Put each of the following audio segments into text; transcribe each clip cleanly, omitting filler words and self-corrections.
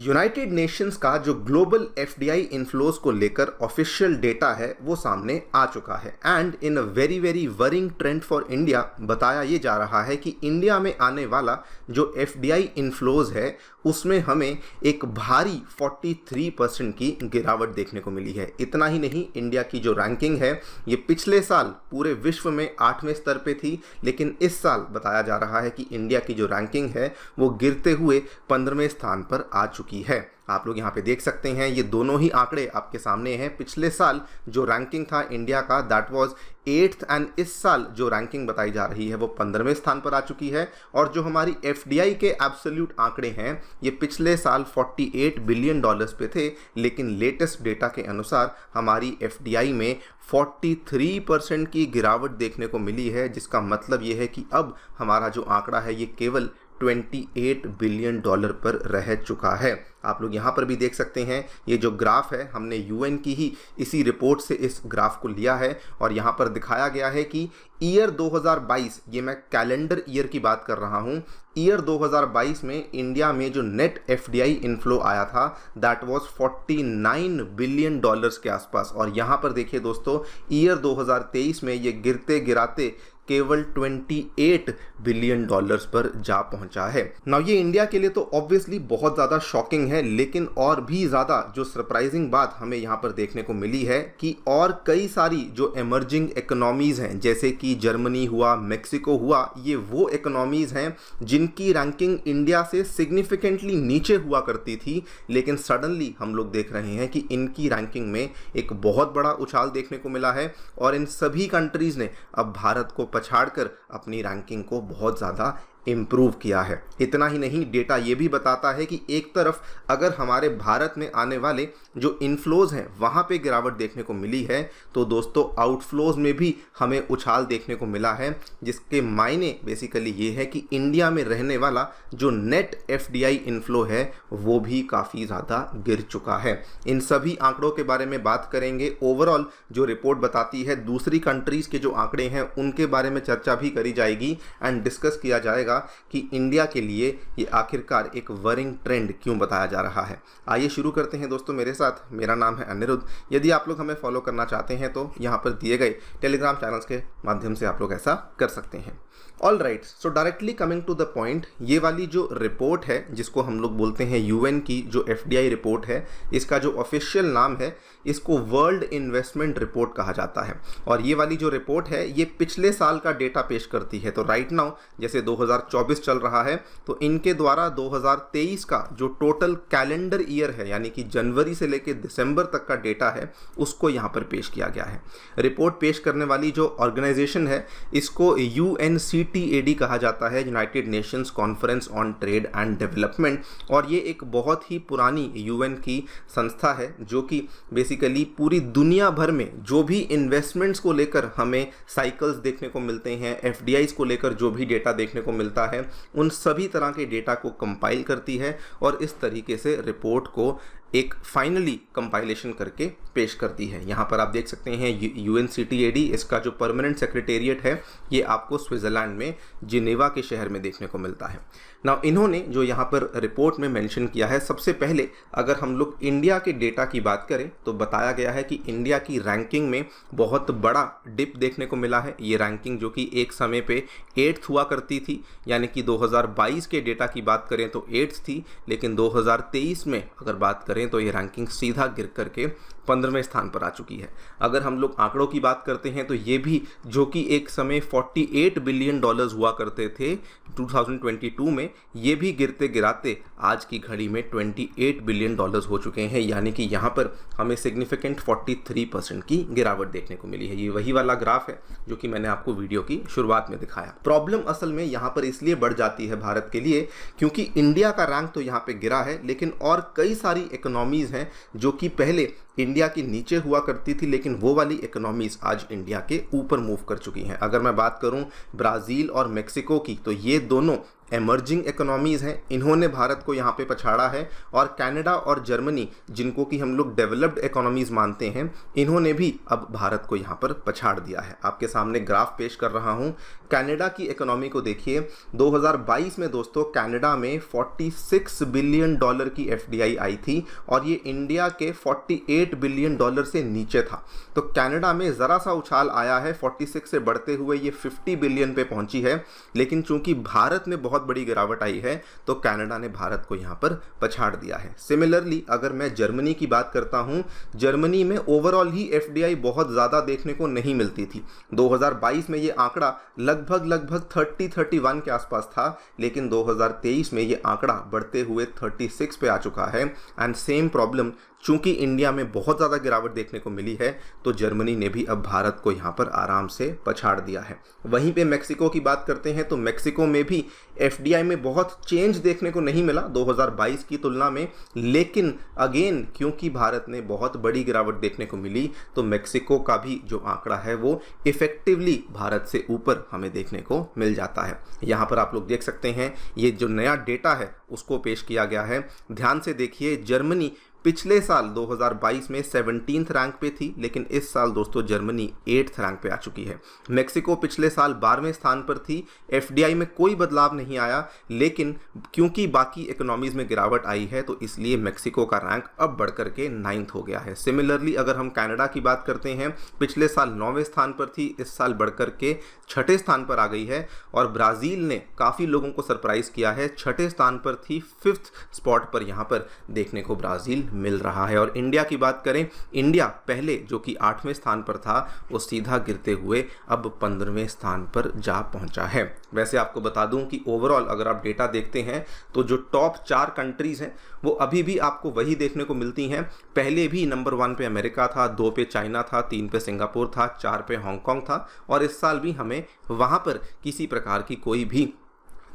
United Nations का जो global FDI inflows को लेकर ऑफिशियल डेटा है वो सामने आ चुका है and in a very very worrying trend for India बताया ये जा रहा है कि इंडिया में आने वाला जो एफडीआई इन्फ्लोज है उसमें हमें एक भारी 43% की गिरावट देखने को मिली है। इतना ही नहीं, इंडिया की जो रैंकिंग है ये पिछले साल पूरे विश्व में 8वें स्तर पे थी, लेकिन इस साल बताया जा रहा है कि इंडिया की जो रैंकिंग है वो गिरते हुए 15वें स्थान पर आ चुकी है। आप लोग यहाँ पे देख सकते हैं, ये दोनों ही आंकड़े आपके सामने हैं। पिछले साल जो रैंकिंग था इंडिया का दैट वाज 8th एंड इस साल जो रैंकिंग बताई जा रही है वो 15वें स्थान पर आ चुकी है। और जो हमारी एफडीआई के एब्सोल्यूट आंकड़े हैं ये पिछले साल $48 बिलियन पे थे, लेकिन लेटेस्ट डेटा के अनुसार हमारी एफडीआई में 43% की गिरावट देखने को मिली है, जिसका मतलब ये है कि अब हमारा जो आंकड़ा है ये केवल $28 बिलियन पर रह चुका है। आप लोग यहाँ पर भी देख सकते हैं, ये जो ग्राफ है हमने यूएन की ही इसी रिपोर्ट से इस ग्राफ को लिया है और यहाँ पर दिखाया गया है कि ईयर 2022, ये मैं कैलेंडर ईयर की बात कर रहा हूँ, ईयर 2022 में इंडिया में जो नेट एफडीआई इन्फ्लो आया था दैट वाज $49 बिलियन के आसपास। और यहाँ पर देखिए दोस्तों, ईयर 2023 में ये गिरते गिराते केवल $28 बिलियन पर जा पहुंचा है। नाउ ये इंडिया के लिए तो ऑब्वियसली बहुत ज़्यादा शॉकिंग है, लेकिन और भी ज़्यादा जो सरप्राइजिंग बात हमें यहाँ पर देखने को मिली है कि और कई सारी जो एमर्जिंग इकोनॉमीज़ हैं जैसे कि जर्मनी हुआ, मेक्सिको हुआ, ये वो इकोनॉमीज़ हैं जिनकी रैंकिंग इंडिया से सिग्निफिकेंटली नीचे हुआ करती थी, लेकिन सडनली हम लोग देख रहे हैं कि इनकी रैंकिंग में एक बहुत बड़ा उछाल देखने को मिला है और इन सभी कंट्रीज़ ने अब भारत को पछाड़कर अपनी रैंकिंग को बहुत ज़्यादा इम्प्रूव किया है। इतना ही नहीं, डेटा ये भी बताता है कि एक तरफ अगर हमारे भारत में आने वाले जो इनफ्लोज हैं वहाँ पे गिरावट देखने को मिली है, तो दोस्तों आउटफ्लोज में भी हमें उछाल देखने को मिला है, जिसके मायने बेसिकली ये है कि इंडिया में रहने वाला जो नेट एफडीआई इनफ्लो है वो भी काफ़ी ज़्यादा गिर चुका है। इन सभी आंकड़ों के बारे में बात करेंगे। ओवरऑल जो रिपोर्ट बताती है दूसरी कंट्रीज़ के जो आंकड़े हैं उनके बारे में चर्चा भी करी जाएगी एंड डिस्कस किया जाएगा कि इंडिया के लिए ये आखिरकार एक वरिंग ट्रेंड क्यों बताया जा रहा है। आइए शुरू करते हैं दोस्तों मेरे साथ। मेरा नाम है अनिरुद्ध। यदि आप लोग हमें फॉलो करना चाहते हैं तो यहाँ पर दिए गए टेलीग्राम चैनल्स के माध्यम से आप लोग ऐसा कर सकते हैं। All right, so directly coming to the point, ये वाली जो रिपोर्ट है जिसको हम लोग बोलते हैं यूएन की जो एफडीआई रिपोर्ट है, इसका जो ऑफिशियल नाम है इसको वर्ल्ड इन्वेस्टमेंट रिपोर्ट कहा जाता है। और ये वाली जो रिपोर्ट है ये पिछले साल का डेटा पेश करती है। तो राइट नाउ जैसे 2024 चल रहा है तो इनके द्वारा 2023 का जो टोटल कैलेंडर ईयर है यानी कि जनवरी से लेकर दिसंबर तक का डेटा है उसको यहाँ पर पेश किया गया है। रिपोर्ट पेश करने वाली जो ऑर्गेनाइजेशन है इसको UNCTAD कहा जाता है, United Nations conference on trade and development. और ये एक बहुत ही पुरानी यूएन की संस्था है जो कि बेसिकली पूरी दुनिया भर में जो भी इन्वेस्टमेंट्स को लेकर हमें साइकिल्स देखने को मिलते हैं, एफडीआईज को लेकर जो भी डेटा देखने को मिलता है, उन सभी तरह के डेटा को कंपाइल करती है और इस तरीके से रिपोर्ट को एक फाइनली कंपाइलेशन करके पेश करती है। यहाँ पर आप देख सकते हैं UNCTAD, इसका जो परमानेंट सेक्रेटेरिएट है ये आपको स्विट्ज़रलैंड में जिनेवा के शहर में देखने को मिलता है। नाउ इन्होंने जो यहाँ पर रिपोर्ट में मेंशन किया है, सबसे पहले अगर हम लोग इंडिया के डेटा की बात करें तो बताया गया है कि इंडिया की रैंकिंग में बहुत बड़ा डिप देखने को मिला है। ये रैंकिंग जो कि एक समय पे 8th हुआ करती थी, यानी कि 2022 के डेटा की बात करें तो 8th थी, लेकिन 2023 में अगर बात करें तो ये रैंकिंग सीधा गिर करके 15वें स्थान पर आ चुकी है। अगर हम लोग आंकड़ों की बात करते हैं तो ये भी जो कि एक समय $48 बिलियन हुआ करते थे 2022 में, ये भी गिरते गिराते आज की घड़ी में $28 बिलियन हो चुके हैं, यानी कि यहाँ पर हमें सिग्निफिकेंट 43% की गिरावट देखने को मिली है। ये वही वाला ग्राफ है जो कि मैंने आपको वीडियो की शुरुआत में दिखाया। प्रॉब्लम असल में यहाँ पर इसलिए बढ़ जाती है भारत के लिए क्योंकि इंडिया का रैंक तो यहाँ पे गिरा है, लेकिन और कई सारी इकोनॉमीज़ हैं जो कि पहले इंडिया की नीचे हुआ करती थी, लेकिन वो वाली इकोनॉमीज़ आज इंडिया के ऊपर मूव कर चुकी हैं। अगर मैं बात करूं ब्राज़ील और मेक्सिको की तो ये दोनों एमर्जिंग इकोनॉमीज़ हैं, इन्होंने भारत को यहाँ पे पछाड़ा है, और कनाडा और जर्मनी, जिनको कि हम लोग डेवलप्ड इकोनॉमीज़ मानते हैं, इन्होंने भी अब भारत को यहाँ पर पछाड़ दिया है। आपके सामने ग्राफ पेश कर रहा हूँ। कनाडा की इकोनॉमी को देखिए, 2022 में दोस्तों कनाडा में $46 बिलियन की एफडीआई आई थी, और ये इंडिया के $48 बिलियन से नीचे था। तो कनाडा में ज़रा सा उछाल आया है, 46 से बढ़ते हुए ये 50 बिलियन पे पहुंची है, लेकिन चूंकि भारत में बहुत बड़ी गिरावट आई है तो कनाडा ने भारत को यहाँ पर पछाड़ दिया है। सिमिलरली अगर मैं जर्मनी की बात करता हूँ, जर्मनी में ओवरऑल ही एफडीआई बहुत ज़्यादा देखने को नहीं मिलती थी। 2022 में ये आंकड़ा लगभग 30-31 के आसपास था, लेकिन 2023 में ये आंकड़ा बढ़ते हुए 36 पे आ चुका है। एंड सेम प्रॉब्लम, चूंकि इंडिया में बहुत ज़्यादा गिरावट देखने को मिली है तो जर्मनी ने भी अब भारत को यहाँ पर आराम से पछाड़ दिया है। वहीं पे मेक्सिको की बात करते हैं तो मेक्सिको में भी एफडीआई में बहुत चेंज देखने को नहीं मिला 2022 की तुलना में, लेकिन अगेन क्योंकि भारत ने बहुत बड़ी गिरावट देखने को मिली तो मेक्सिको का भी जो आंकड़ा है वो इफेक्टिवली भारत से ऊपर हमें देखने को मिल जाता है। यहाँ पर आप लोग देख सकते हैं, ये जो नया डेटा है उसको पेश किया गया है। ध्यान से देखिए, जर्मनी पिछले साल 2022 में 17th रैंक पे थी, लेकिन इस साल दोस्तों जर्मनी 8th रैंक पे आ चुकी है। मेक्सिको पिछले साल 12वें स्थान पर थी, एफडीआई में कोई बदलाव नहीं आया, लेकिन क्योंकि बाकी इकोनॉमीज़ में गिरावट आई है तो इसलिए मेक्सिको का रैंक अब बढ़कर के 9th हो गया है। सिमिलरली अगर हम कनाडा की बात करते हैं, पिछले साल 9वें स्थान पर थी, इस साल बढ़कर के 6ठे स्थान पर आ गई है, और ब्राज़ील ने काफ़ी लोगों को सरप्राइज़ किया है, 6ठे स्थान पर थी, 5th स्पॉट पर यहाँ पर देखने को ब्राज़ील मिल रहा है। और इंडिया की बात करें, इंडिया पहले जो कि 8वें स्थान पर था वो सीधा गिरते हुए अब 15वें स्थान पर जा पहुंचा है। वैसे आपको बता दूं कि ओवरऑल अगर आप डेटा देखते हैं तो जो टॉप 4 कंट्रीज़ हैं वो अभी भी आपको वही देखने को मिलती हैं। पहले भी नंबर 1 पे अमेरिका था, 2 पे चाइना था, 3 पे सिंगापुर था, 4 पे हांगकांग था, और इस साल भी हमें वहाँ पर किसी प्रकार की कोई भी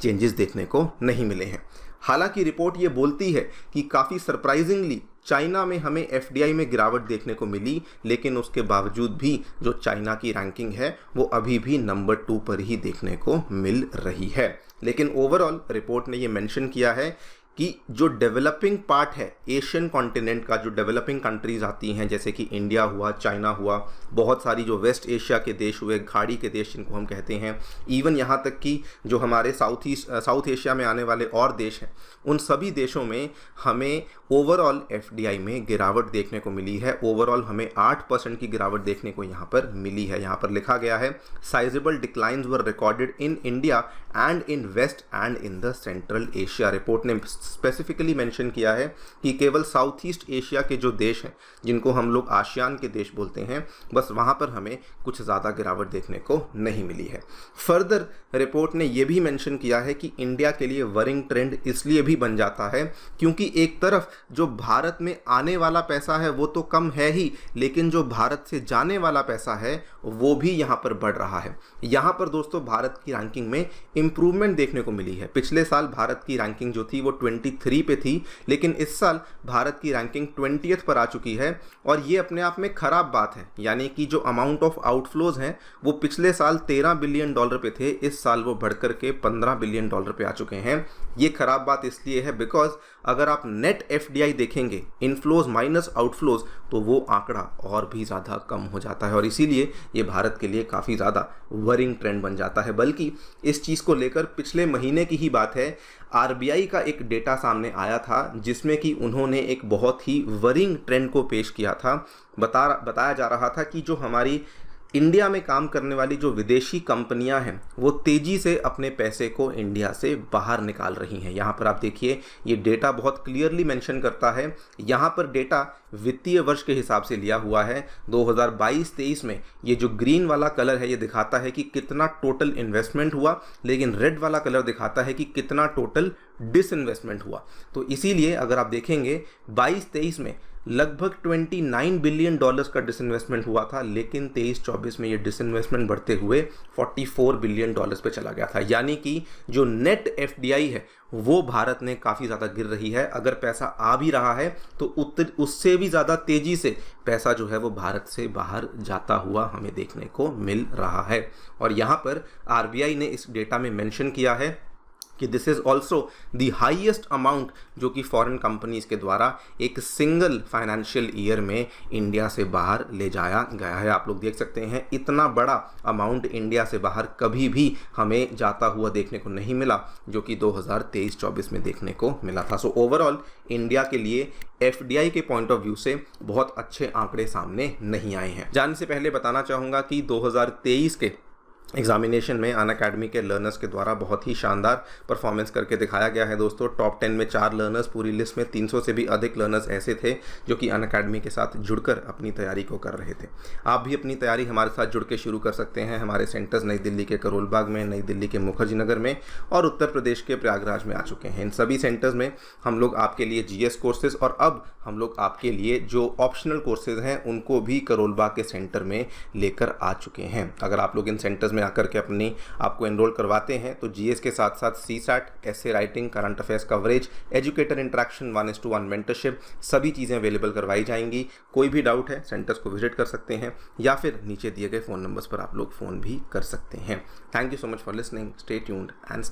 चेंजेस देखने को नहीं मिले हैं। हालांकि रिपोर्ट ये बोलती है कि काफ़ी सरप्राइजिंगली चाइना में हमें एफडीआई में गिरावट देखने को मिली, लेकिन उसके बावजूद भी जो चाइना की रैंकिंग है वो अभी भी नंबर 2 पर ही देखने को मिल रही है। लेकिन ओवरऑल रिपोर्ट ने ये मेंशन किया है कि जो डेवलपिंग पार्ट है एशियन कॉन्टिनेंट का, जो डेवलपिंग कंट्रीज़ आती हैं जैसे कि इंडिया हुआ, चाइना हुआ, बहुत सारी जो वेस्ट एशिया के देश हुए, खाड़ी के देश जिनको हम कहते हैं, इवन यहाँ तक कि जो हमारे साउथ एशिया में आने वाले और देश हैं, उन सभी देशों में हमें ओवरऑल एफडीआई में गिरावट देखने को मिली है। ओवरऑल हमें 8% की गिरावट देखने को यहाँ पर मिली है। यहाँ पर लिखा गया है, sizeable declines were recorded in India and in west and in the central Asia. Report ने स्पेसिफिकली मेंशन किया है कि केवल साउथ ईस्ट एशिया के जो देश हैं, जिनको हम लोग आसियान के देश बोलते हैं, बस वहाँ पर हमें कुछ ज़्यादा गिरावट देखने को नहीं मिली है। फर्दर रिपोर्ट ने यह भी मेंशन किया है कि इंडिया के लिए वरिंग ट्रेंड इसलिए भी बन जाता है क्योंकि एक तरफ जो भारत में आने वाला पैसा है वो तो कम है ही, लेकिन जो भारत से जाने वाला पैसा है वो भी यहाँ पर बढ़ रहा है। यहाँ पर दोस्तों भारत की रैंकिंग में इम्प्रूवमेंट देखने को मिली है। पिछले साल भारत की रैंकिंग जो थी वो 23 पे थी, लेकिन इस साल भारत की रैंकिंग 20th पर आ चुकी है, और ये अपने आप में ख़राब बात है। यानी कि जो अमाउंट ऑफ आउटफ्लोज हैं वो पिछले साल $13 बिलियन पे थे, इस साल वो बढ़कर के $15 बिलियन पे आ चुके हैं। ये ख़राब बात इसलिए है बिकॉज अगर आप नेट एफडीआई देखेंगे, इनफ्लोज माइनस आउटफ्लोज, तो वो आंकड़ा और भी ज़्यादा कम हो जाता है, और इसीलिए ये भारत के लिए काफ़ी ज़्यादा वरिंग ट्रेंड बन जाता है। बल्कि इस चीज़ को लेकर पिछले महीने की ही बात है, आरबीआई का एक डेटा सामने आया था जिसमें कि उन्होंने एक बहुत ही वरिंग ट्रेंड को पेश किया था। बताया जा रहा था कि जो हमारी इंडिया में काम करने वाली जो विदेशी कंपनियां हैं वो तेज़ी से अपने पैसे को इंडिया से बाहर निकाल रही हैं। यहाँ पर आप देखिए, ये डेटा बहुत क्लियरली मेंशन करता है। यहाँ पर डेटा वित्तीय वर्ष के हिसाब से लिया हुआ है। 2022-23 में ये जो ग्रीन वाला कलर है ये दिखाता है कि कितना टोटल इन्वेस्टमेंट हुआ, लेकिन रेड वाला कलर दिखाता है कि कितना टोटल डिसइन्वेस्टमेंट हुआ। तो इसीलिए अगर आप देखेंगे 22-23 में लगभग $29 बिलियन का डिसइन्वेस्टमेंट हुआ था, लेकिन 23-24 में ये डिसइन्वेस्टमेंट बढ़ते हुए $44 बिलियन पे चला गया था। यानी कि जो नेट एफडीआई है वो भारत में काफ़ी ज़्यादा गिर रही है। अगर पैसा आ भी रहा है तो उससे भी ज़्यादा तेज़ी से पैसा जो है वो भारत से बाहर जाता हुआ हमें देखने को मिल रहा है। और यहाँ पर आरबीआई ने इस डेटा में मेंशन किया है कि this is also the highest amount जो कि फॉरेन कंपनीज के द्वारा एक सिंगल फाइनेंशियल ईयर में इंडिया से बाहर ले जाया गया है। आप लोग देख सकते हैं इतना बड़ा अमाउंट इंडिया से बाहर कभी भी हमें जाता हुआ देखने को नहीं मिला, जो कि 2023-24 में देखने को मिला था। सो ओवरऑल इंडिया के लिए एफडीआई के पॉइंट ऑफ व्यू से बहुत अच्छे आंकड़े सामने नहीं आए हैं। जानने से पहले बताना चाहूँगा कि 2023 के एग्जामिनेशन में अनअकैडमी के लर्नर्स के द्वारा बहुत ही शानदार परफॉर्मेंस करके दिखाया गया है दोस्तों। टॉप 10 में 4 लर्नर्स, पूरी लिस्ट में 300 से भी अधिक लर्नर्स ऐसे थे जो कि अनअकैडमी के साथ जुड़कर अपनी तैयारी को कर रहे थे। आप भी अपनी तैयारी हमारे साथ जुड़ के शुरू कर सकते हैं। हमारे सेंटर्स नई दिल्ली के करोल बाग में, नई दिल्ली के मुखर्जी नगर में और उत्तर प्रदेश के प्रयागराज में आ चुके हैं। इन सभी सेंटर्स में हम लोग आपके लिए जीएस कोर्सेज और अब हम लोग आपके लिए जो ऑप्शनल कोर्सेज हैं उनको भी करोल बाग के सेंटर में लेकर आ चुके हैं। अगर आप लोग इन सेंटर्स में आकर के अपनी आपको एनरोल करवाते हैं तो जीएस के साथ साथ CSAT, essay writing, current affairs coverage, educator interaction, 1:1 mentorship, सभी चीज़ें अवेलेबल करवाई जाएंगी। कोई भी डाउट है सेंटर्स को विजिट कर सकते हैं या फिर नीचे दिए गए फ़ोन नंबर्स पर आप लोग फ़ोन भी कर सकते हैं। Thank you so much for listening. Stay tuned and